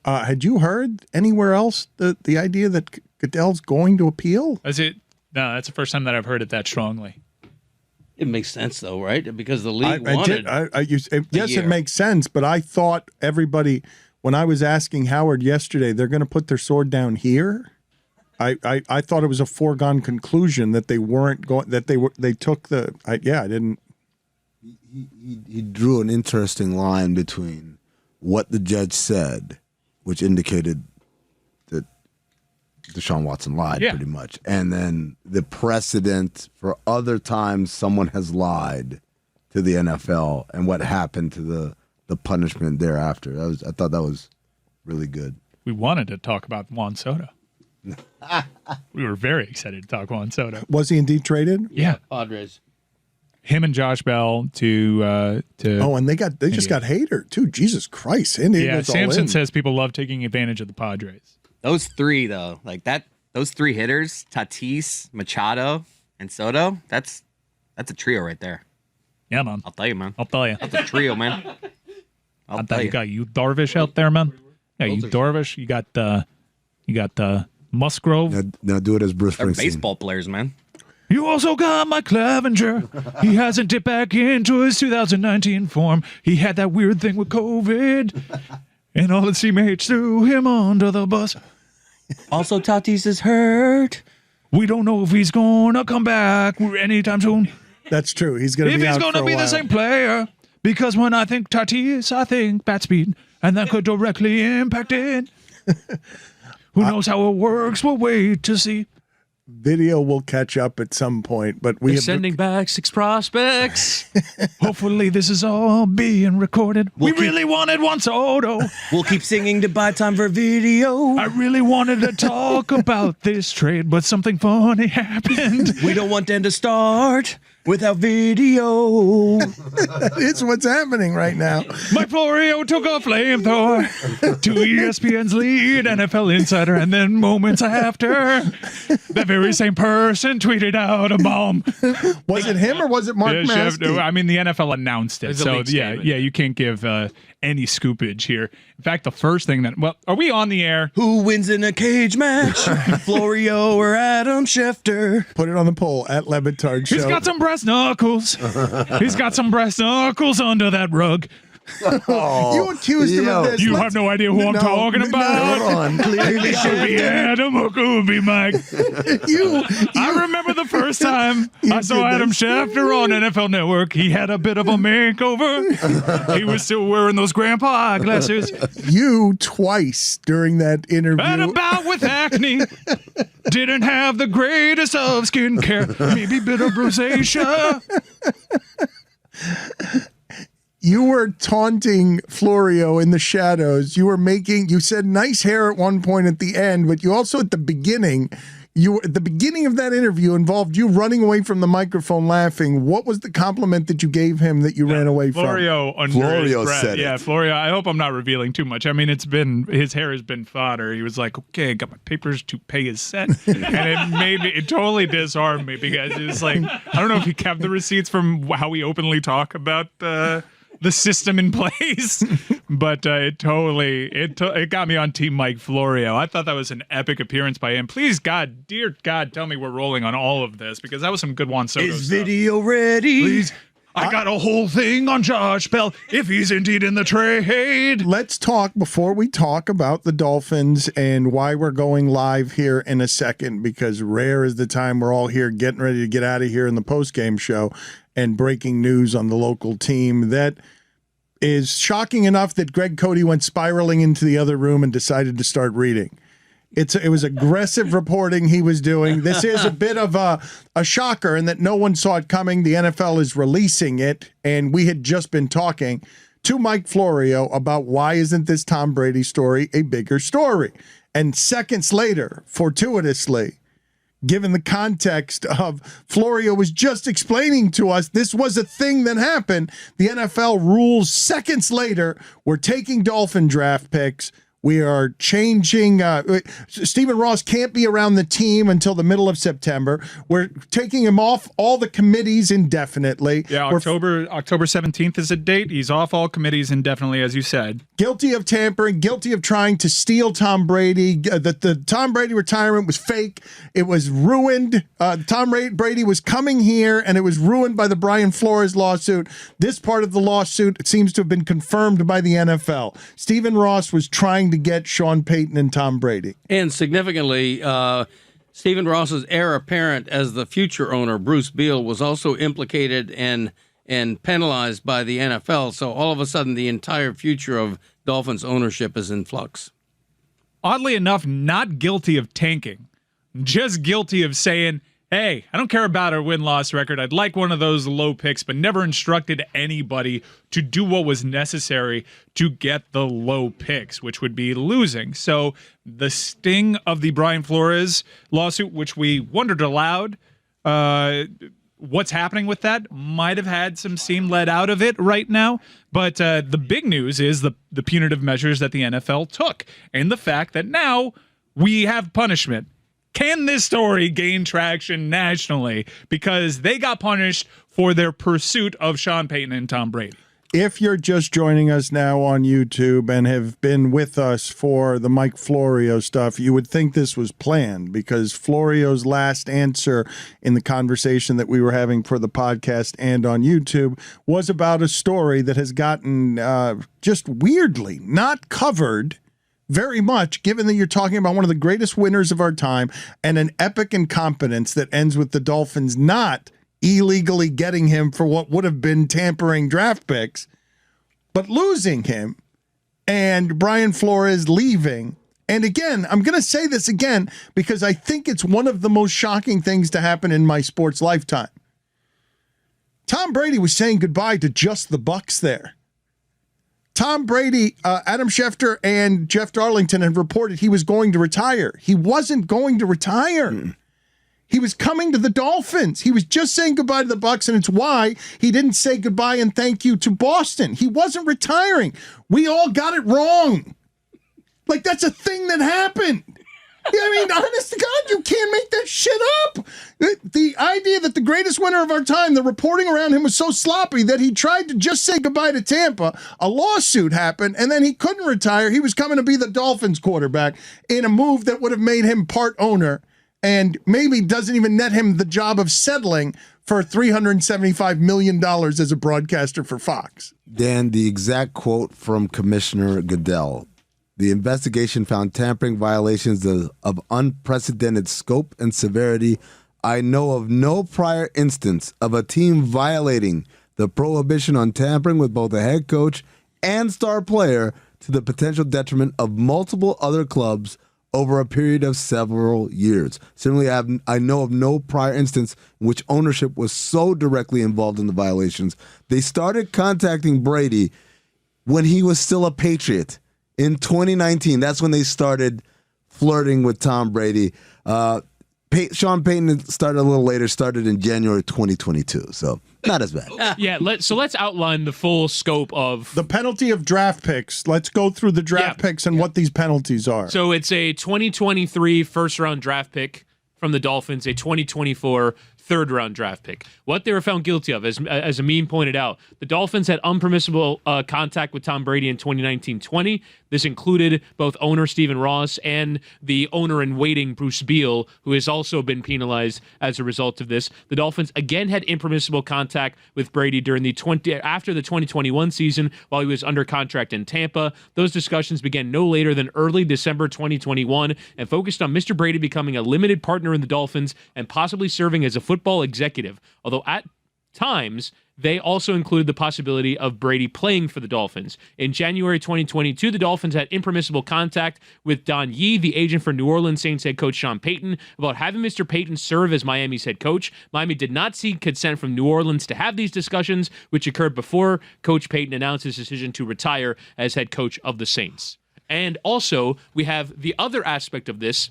Had you heard anywhere else the idea that Goodell's going to appeal? Is it? No, that's the first time that I've heard it that strongly. It makes sense, though, right? Because the league wanted yes, it makes sense, but I thought everybody, when I was asking Howard yesterday, they're going to put their sword down here. I thought it was a foregone conclusion that they weren't going, that they took the, I didn't. He drew an interesting line between what the judge said, which indicated that Deshaun Watson lied pretty much, and then the precedent for other times someone has lied to the NFL and what happened to the punishment thereafter. I thought that was really good. We wanted to talk about Juan Soto. We were very excited to talk Juan Soto. Was he indeed traded? Yeah. Padres. Him and Josh Bell to and they just got Hader too. Jesus Christ. Yeah, Samson says people love taking advantage of the Padres. Those three, though, like that, those three hitters, Tatis, Machado, and Soto, that's a trio right there. Yeah, man. I'll tell you, man. I'll tell you. That's a trio, man. I'll tell you. You got you Darvish out there, man. Yeah, you Darvish. You got Musgrove. Now do it as Bruce They're Springsteen. baseball players, man. You also got Mike Clevenger. He hasn't dipped back into his 2019 form. He had that weird thing with COVID, and all his teammates threw him under the bus. Also, Tatis is hurt. We don't know if he's going to come back anytime soon. That's true. He's going to be out for a while. If he's going to be the same player. Because when I think Tatis, I think bat speed, and that could directly impact it. Who knows how it works? We'll wait to see. Video will catch up at some point, but They're sending back 6 prospects. Hopefully this is all being recorded. We really wanted Juan Soto. We'll keep singing goodbye time for video. I really wanted to talk about this trade, but something funny happened. We don't want them to start without video. It's what's happening right now. Mike Florio took a flamethrower to ESPN's lead NFL insider, and then moments after, that very same person tweeted out a bomb. Was it him or was it Mark Maskey? I mean, the NFL announced it, so you can't give any scoopage here. In fact, the first thing are we on the air? Who wins in a cage match? Florio or Adam Schefter? Put it on the poll at Le Batard Show. He's got some brass knuckles. He's got some brass knuckles under that rug. You accused him of this. You have no idea who I'm talking about. Hold on. Clearly should be Adam or could be Mike. I remember the first time I saw Adam Schefter on NFL Network. He had a bit of a makeover. He was still wearing those grandpa eyeglasses. You twice during that interview. And about with acne. Didn't have the greatest of skincare. Maybe a bit of rosacea. You were taunting Florio in the shadows. You said nice hair at one point at the end, but you also at the beginning of that interview involved you running away from the microphone laughing. What was the compliment that you gave him that you ran away from? Florio said it. Yeah, Florio. I hope I'm not revealing too much. I mean, his hair has been fodder. He was like, okay, I got my papers to pay his set. And it totally disarmed me because it's like, I don't know if he kept the receipts from how we openly talk about the system in place, but it got me on Team Mike Florio. I thought that was an epic appearance by him. Please, God, dear God, tell me we're rolling on all of this because that was some good Juan Soto stuff. Is video ready? Please. I got a whole thing on Josh Bell if he's indeed in the trade. Let's talk before we talk about the Dolphins and why we're going live here in a second, because rare is the time we're all here getting ready to get out of here in the postgame show and breaking news on the local team that is shocking enough that Greg Cote went spiraling into the other room and decided to start reading. It was aggressive reporting he was doing. This is a bit of a shocker in that no one saw it coming. The NFL is releasing it, and we had just been talking to Mike Florio about why isn't this Tom Brady story a bigger story? And seconds later, fortuitously, given the context of Florio was just explaining to us this was a thing that happened, the NFL rules seconds later, we're taking Dolphin draft picks. We are changing. Stephen Ross can't be around the team until the middle of September. We're taking him off all the committees indefinitely. Yeah, October 17th is a date. He's off all committees indefinitely, as you said. Guilty of tampering, guilty of trying to steal Tom Brady. That the Tom Brady retirement was fake. It was ruined. Tom Brady was coming here, and it was ruined by the Brian Flores lawsuit. This part of the lawsuit seems to have been confirmed by the NFL. Stephen Ross was trying to get Sean Payton and Tom Brady. And significantly, Stephen Ross's heir apparent as the future owner, Bruce Beal, was also implicated and penalized by the NFL. So all of a sudden, the entire future of Dolphins ownership is in flux. Oddly enough, not guilty of tanking, just guilty of saying, hey, I don't care about our win-loss record. I'd like one of those low picks, but never instructed anybody to do what was necessary to get the low picks, which would be losing. So the sting of the Brian Flores lawsuit, which we wondered aloud, what's happening with that might have had some steam let out of it right now. But the big news is the punitive measures that the NFL took and the fact that now we have punishment. Can this story gain traction nationally? Because they got punished for their pursuit of Sean Payton and Tom Brady. If you're just joining us now on YouTube and have been with us for the Mike Florio stuff, you would think this was planned because Florio's last answer in the conversation that we were having for the podcast and on YouTube was about a story that has gotten just weirdly not covered very much, given that you're talking about one of the greatest winners of our time and an epic incompetence that ends with the Dolphins not illegally getting him for what would have been tampering draft picks, but losing him and Brian Flores leaving. And again, I'm going to say this again because I think it's one of the most shocking things to happen in my sports lifetime. Tom Brady was saying goodbye to just the Bucs there. Tom Brady, Adam Schefter, and Jeff Darlington have reported he was going to retire. He wasn't going to retire. He was coming to the Dolphins. He was just saying goodbye to the Bucs, and it's why he didn't say goodbye and thank you to Boston. He wasn't retiring. We all got it wrong. Like, that's a thing that happened. I mean, honest to God, you can't make that shit up. The idea that the greatest winner of our time, the reporting around him was so sloppy that he tried to just say goodbye to Tampa. A lawsuit happened, and then he couldn't retire. He was coming to be the Dolphins quarterback in a move that would have made him part owner and maybe doesn't even net him the job of settling for $375 million as a broadcaster for Fox. Dan, the exact quote from Commissioner Goodell. The investigation found tampering violations of unprecedented scope and severity. I know of no prior instance of a team violating the prohibition on tampering with both a head coach and star player to the potential detriment of multiple other clubs over a period of several years. Similarly, I know of no prior instance in which ownership was so directly involved in the violations. They started contacting Brady when he was still a Patriot. In 2019, that's when they started flirting with Tom Brady. Sean Payton started a little later, started in January 2022, so not as bad. Yeah, let's outline the full scope of the penalty of draft picks. Let's go through the draft picks and what these penalties are. So it's a 2023 first-round draft pick from the Dolphins, a 2024 third-round draft pick. What they were found guilty of, as Amin pointed out, the Dolphins had unpermissible contact with Tom Brady in 2019-20. This included both owner Stephen Ross and the owner-in-waiting Bruce Beal, who has also been penalized as a result of this. The Dolphins again had impermissible contact with Brady after the 2021 season while he was under contract in Tampa. Those discussions began no later than early December 2021 and focused on Mr. Brady becoming a limited partner in the Dolphins and possibly serving as a football executive, although at times they also included the possibility of Brady playing for the Dolphins. In January 2022, the Dolphins had impermissible contact with Don Yee, the agent for New Orleans Saints head coach Sean Payton, about having Mr. Payton serve as Miami's head coach. Miami did not seek consent from New Orleans to have these discussions, which occurred before Coach Payton announced his decision to retire as head coach of the Saints. And also, we have the other aspect of this,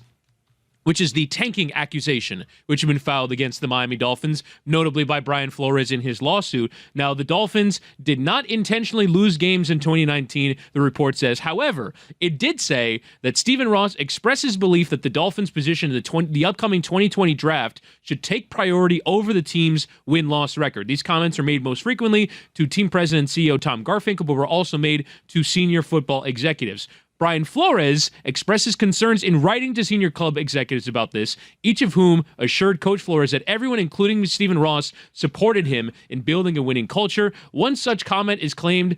which is the tanking accusation, which had been filed against the Miami Dolphins, notably by Brian Flores in his lawsuit. Now, the Dolphins did not intentionally lose games in 2019, the report says. However, it did say that Stephen Ross expresses belief that the Dolphins' position in the upcoming 2020 draft should take priority over the team's win-loss record. These comments are made most frequently to team president and CEO Tom Garfinkel, but were also made to senior football executives. Brian Flores expresses concerns in writing to senior club executives about this, each of whom assured Coach Flores that everyone, including Stephen Ross, supported him in building a winning culture. One such comment is claimed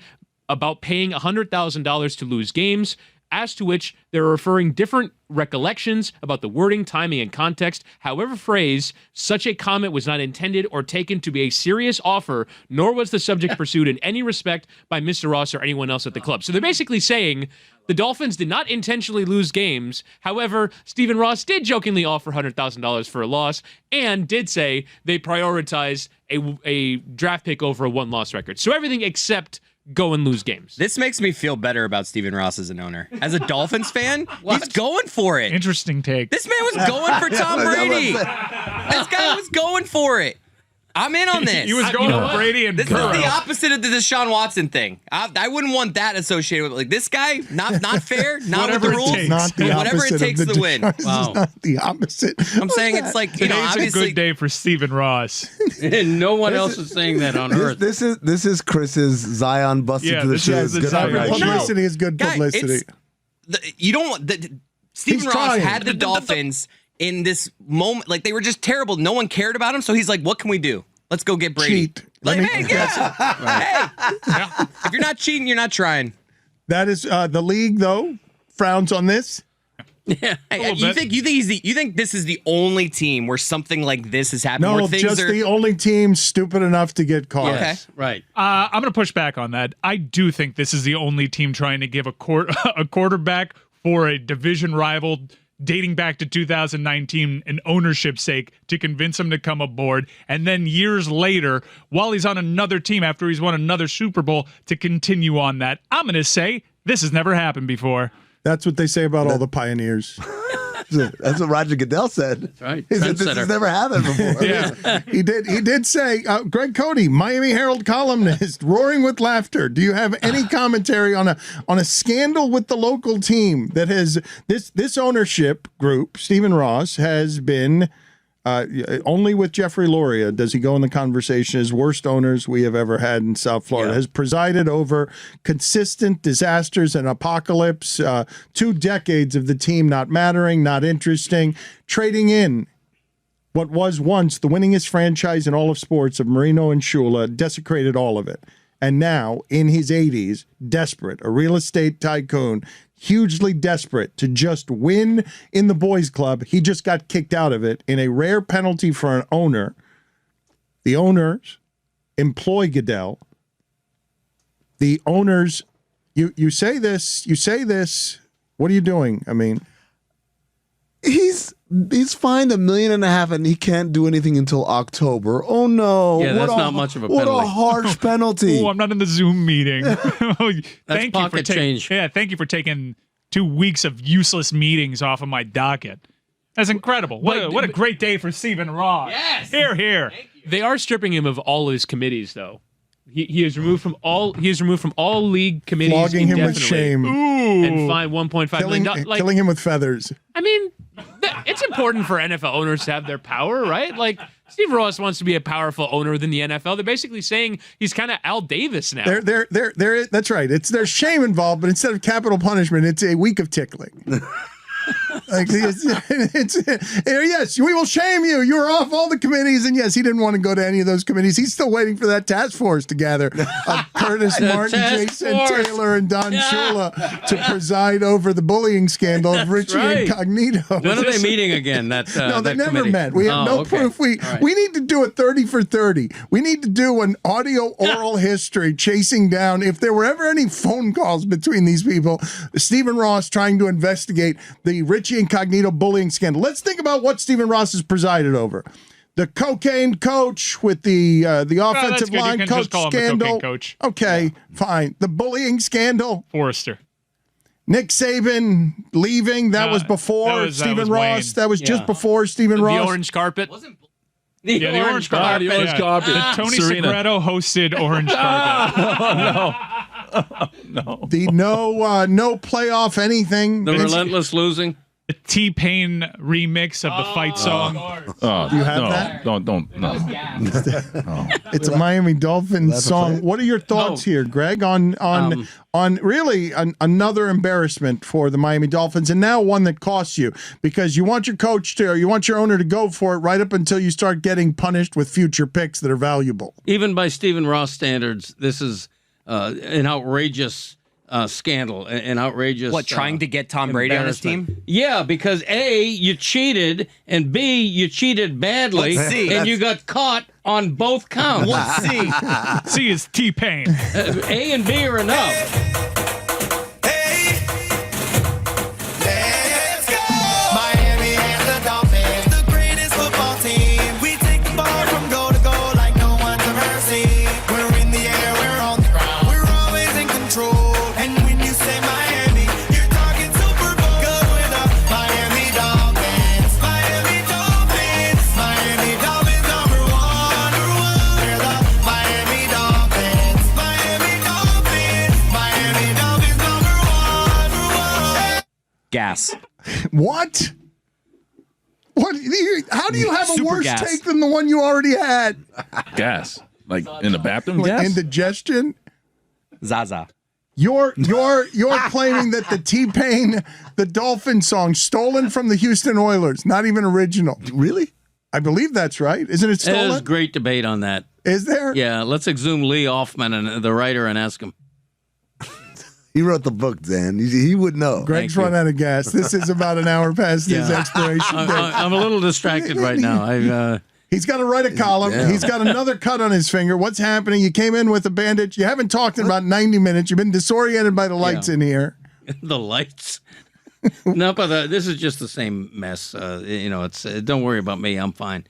about paying $100,000 to lose games, as to which they're referring different recollections about the wording, timing, and context. However phrased, such a comment was not intended or taken to be a serious offer, nor was the subject pursued in any respect by Mr. Ross or anyone else at the club. So they're basically saying the Dolphins did not intentionally lose games. However, Stephen Ross did jokingly offer $100,000 for a loss and did say they prioritized a draft pick over a one-loss record. So everything except go and lose games. This makes me feel better about Stephen Ross as an owner. As a Dolphins fan, he's going for it. Interesting take. This man was going for Tom Brady. This guy was going for it. I'm in on this. He was going for Brady and This Burrow. is the opposite of the Deshaun Watson thing. I wouldn't want that associated with, like, this guy. Not fair. Not with the Whatever it rules. takes. Not the Whatever opposite it takes of the to win. This Wow. is not the opposite. I'm saying it's like, you know, Today's a obviously. good day for Stephen Ross. And no one else is saying that on earth. This is Chris's Zion busted Yeah, to the this shoe. is the Good Zion idea. Well, no. Publicity is good Guy, publicity. You don't want Stephen He's Ross trying. had the Dolphins in this moment, like they were just terrible. No one cared about him, so he's like, "What can we do? Let's go get Brady." Cheat. Like, Let me- hey, hey, if you're not cheating, you're not trying. That is the league, though, frowns on this. Yeah. Hey, little bit. you think this is the only team where something like this has happened? No, where things just are the only team stupid enough to get caught. Okay. Yes, right. I'm going to push back on that. I do think this is the only team trying to give a quarterback for a division rival dating back to 2019 an ownership's sake to convince him to come aboard. And then years later, while he's on another team after he's won another Super Bowl, to continue on that. I'm going to say this has never happened before. That's what they say about all the pioneers. That's what Roger Goodell said. That's right. He said this Trendsetter. has never happened before. Yeah. He did say, Greg Cote, Miami Herald columnist, roaring with laughter. Do you have any commentary on a scandal with the local team that has this ownership group, Stephen Ross, has been only with Jeffrey Loria does he go in the conversation as worst owners we have ever had in South Florida, has presided over consistent disasters and apocalypse, 2 decades of the team not mattering, not interesting, trading in what was once the winningest franchise in all of sports of Marino and Shula, desecrated all of it. And now, in his 80s, desperate, a real estate tycoon, hugely desperate to just win in the boys club. He just got kicked out of it in a rare penalty for an owner. The owners employ Goodell. The owners, you say this, what are you doing? I mean, He's fined $1.5 million and he can't do anything until October. Oh no! Yeah, that's not much of a What penalty. a harsh penalty. Oh, I'm not in the Zoom meeting. Thank you for pocket change. Yeah, thank you for taking 2 weeks of useless meetings off of my docket. That's incredible. What a great day for Stephen Ross. Yes. Here. They are stripping him of all his committees, though. He is removed from all. He is removed from all league committees. flogging him with indefinitely shame, Ooh. and fined $1.5 million. Like, killing him with feathers. I mean, it's important for NFL owners to have their power, right? Like, Steve Ross wants to be a powerful owner within the NFL. They're basically saying he's kind of Al Davis now. That's right. There's shame involved, but instead of capital punishment, it's a week of tickling. Like yes, we will shame you. You were off all the committees, and yes, he didn't want to go to any of those committees. He's still waiting for that task force to gather of Curtis Martin, task Jason force. Taylor, and Don Shula to preside over the bullying scandal of Richie right. Incognito. When are they meeting again? That No, they that never committee? met. We have no okay. proof. We All right. we need to do a 30 for 30. We need to do an audio oral history chasing down if there were ever any phone calls between these people. Stephen Ross trying to investigate the Richie Incognito bullying scandal. Let's think about what Stephen Ross has presided over. The cocaine coach with the offensive good. You line can coach just call him the scandal. cocaine coach. Okay, fine. The bullying scandal. Forrester. Nick Saban leaving. That was before Stephen Ross. Wayne. That was just before Stephen Ross. The orange carpet. The orange carpet. The orange carpet. Tony Serena. Segreto hosted Orange Carpet. No. The no playoff anything. The relentless losing. The T-Pain remix of the fight song. Oh, You have no, that? Don't. No. It's a Miami Dolphins That's a song. play? What are your thoughts here, Greg, on really another embarrassment for the Miami Dolphins, and now one that costs you because you want your coach to, or you want your owner to go for it right up until you start getting punished with future picks that are valuable. Even by Stephen Ross standards, this is an outrageous scandal, an outrageous. What, trying to get Tom Brady on his team? Yeah, because A, you cheated, and B, you cheated badly, Let's see. and you got caught on both counts. Let's see. C is T-Pain. A and B are enough. Miami and the Dolphins, the greatest football team. We take the ball from goal to goal like no one's ever seen. We're in the air, we're on the ground, we're always in control. And when you say Miami, you're talking Super Bowl. 'Cause we're the Miami Dolphins, Miami Dolphins, Miami Dolphins number one. We're the Miami Dolphins, Miami Dolphins, Miami Dolphins number one. Gas. What? What? How do you have a Super worse gas. take than the one you already had? Gas. Like in the bathroom Like gas? indigestion? Zaza. You're claiming that the T-Pain, the Dolphin song, stolen from the Houston Oilers, not even original. Really? I believe that's right. Isn't it There's stolen? great debate on that. Is there? Yeah, let's exhume Lee Hoffman, and the writer, and ask him. He wrote the book, Dan. He would know. Greg's Thank run you. out of gas. This is about an hour past his Yeah. expiration date. I'm a little distracted right now. He's got to write a column. Yeah. He's got another cut on his finger. What's happening? You came in with a bandage. You haven't talked in about 90 minutes. You've been disoriented by the lights in here. The lights. No, but this is just the same mess. It's don't worry about me. I'm fine.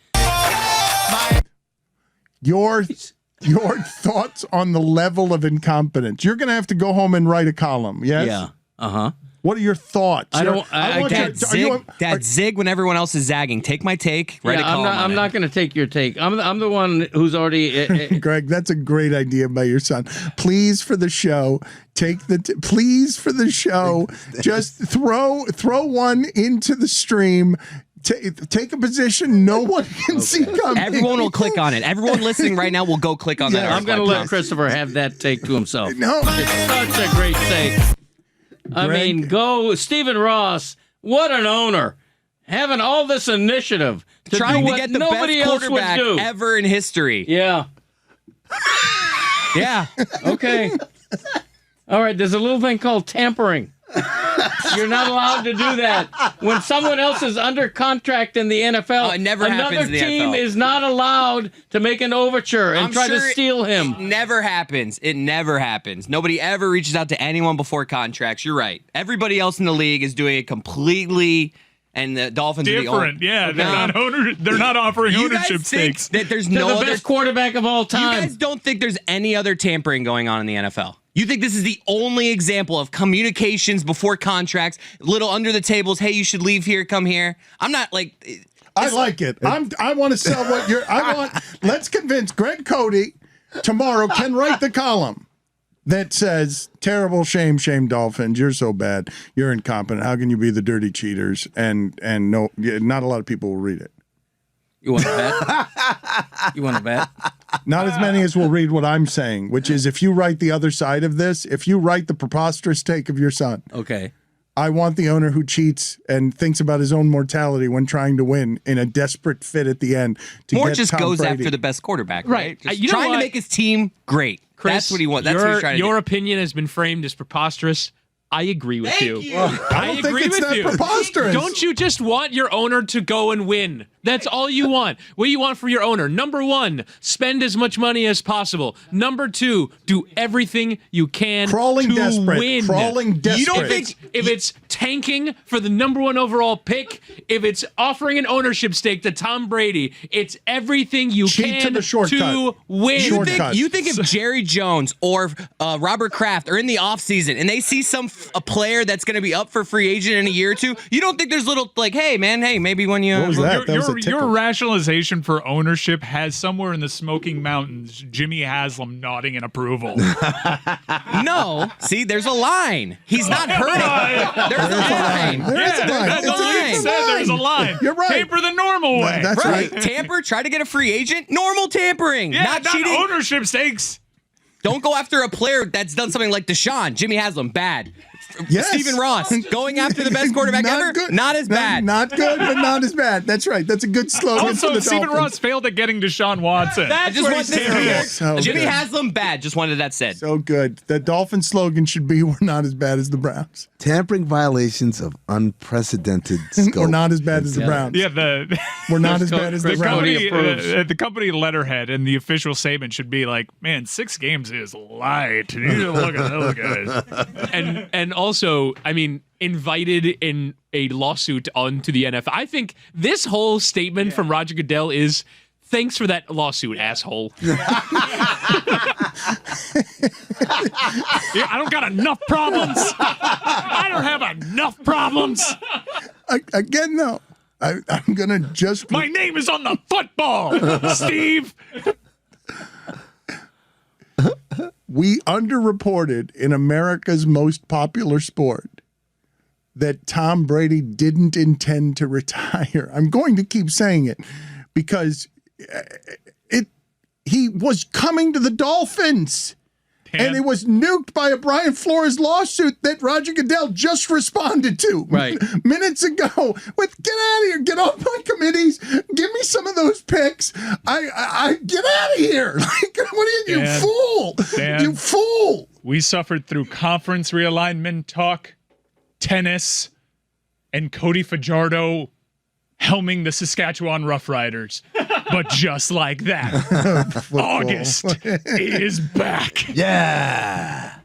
Your thoughts on the level of incompetence. You're going to have to go home and write a column. Yes. Yeah. Uh-huh. What are your thoughts? I don't- want you- That zig when everyone else is zagging. Take my take. Write a Yeah, column on I'm it. not going to take your take. I'm the one who's already. Greg, that's a great idea by your son. Please, for the show, please for the show, just throw one into the stream. Take a position no one can see coming. Everyone will click on it. Everyone listening right now will go click on that. Yeah, I'm going to article, I let promise. Christopher have that take to himself. No. It's such a great take. I Greg? mean, go Stephen Ross. What an owner, having all this initiative to Trying do to what get the nobody best else would quarterback do. ever in history. Yeah. Yeah. Okay. All right. There's a little thing called tampering. You're not allowed to do that. When someone else is under contract in the NFL, Oh, it never another happens in the team NFL. is not allowed to make an overture and I'm try to sure steal him. It never happens. It never happens. Nobody ever reaches out to anyone before contracts. You're right. Everybody else in the league is doing it completely, and the Dolphins are Different. the only. Yeah, they're not offering You guys ownership think stakes. that there's They're no the other. best quarterback of all You time. guys don't think there's any other tampering going on in the NFL? You think this is the only example of communications before contracts, little under the tables? Hey, you should leave here, come here. I'm not like. I like it. I want to sell what you're. Let's convince Greg Cote tomorrow can write the column that says terrible shame Dolphins. You're so bad. You're incompetent. How can you be the dirty cheaters? And no, not a lot of people will read it. You want to bet? You want to bet? Not as many as will read what I'm saying, which is if you write the other side of this, if you write the preposterous take of your son, Okay. I want the owner who cheats and thinks about his own mortality when trying to win in a desperate fit at the end. Or get just Tom goes Brady. after the best quarterback, Right. right? Just You know trying to what? make his team great. Chris, That's what he wants. That's what he's trying to do. Your opinion has been framed as preposterous. I agree with you. I don't think agree it's with that you. preposterous. Don't you just want your owner to go and win? That's all you want. What do you want for your owner? Number one, spend as much money as possible. Number two, do everything you can Crawling to desperate. win. Crawling desperate. You don't think If it's tanking for the number one overall pick, if it's offering an ownership stake to Tom Brady, it's everything you Cheat to can the shortcut. to win. Shortcut. You think if Jerry Jones or Robert Kraft are in the offseason and they see some a player that's going to be up for free agent in a year or two, you don't think there's little like, hey man, hey, maybe when you What was that? That was a Your tickle. rationalization for ownership has somewhere in the Smoky Mountains Jimmy Haslam nodding in approval. no, see, there's a line. He's not hurting. There's a line. There is a line. That's It's all a he line. said. There's a line. You're right. Taper the normal way. That's Right. right. Tamper, try to get a free agent. Normal tampering. yeah, not cheating. ownership stakes. Don't go after a player that's done something like Deshaun. Jimmy Haslam, bad. Yes. Stephen Ross, going after the best quarterback Not ever, good. not as bad. Not good, but not as bad. That's right. That's a good slogan Also, for the Stephen Dolphins. Ross failed at getting Deshaun Watson. I just want this clear. So Jimmy good. Haslam, bad. Just wanted that said. So good. The Dolphin slogan should be, "We're not as bad as the Browns. Tampering violations of unprecedented scope. We're not as bad as the Browns. Yeah, the We're not as bad as the the Browns." company, approves. the company letterhead and the official statement should be like, "Man, 6 games is light. You need to look at those guys." And also, I mean, invited in a lawsuit onto the NFL. I think this whole statement from Roger Goodell is, thanks for that lawsuit, asshole. Yeah, I don't got enough problems. I don't have enough problems. Again, though, I'm gonna just My name is on the football, Steve. we underreported in America's most popular sport that Tom Brady didn't intend to retire. I'm going to keep saying it because he was coming to the Dolphins. And it was nuked by a Brian Flores lawsuit that Roger Goodell just responded to Right. minutes ago. With get out of here, get off my committees, give me some of those picks. I get out of here. Like, what are you Dan, fool? Dan. You fool. We suffered through conference realignment talk, tennis, and Cody Fajardo helming the Saskatchewan Roughriders. But just like that, August is back. Yeah.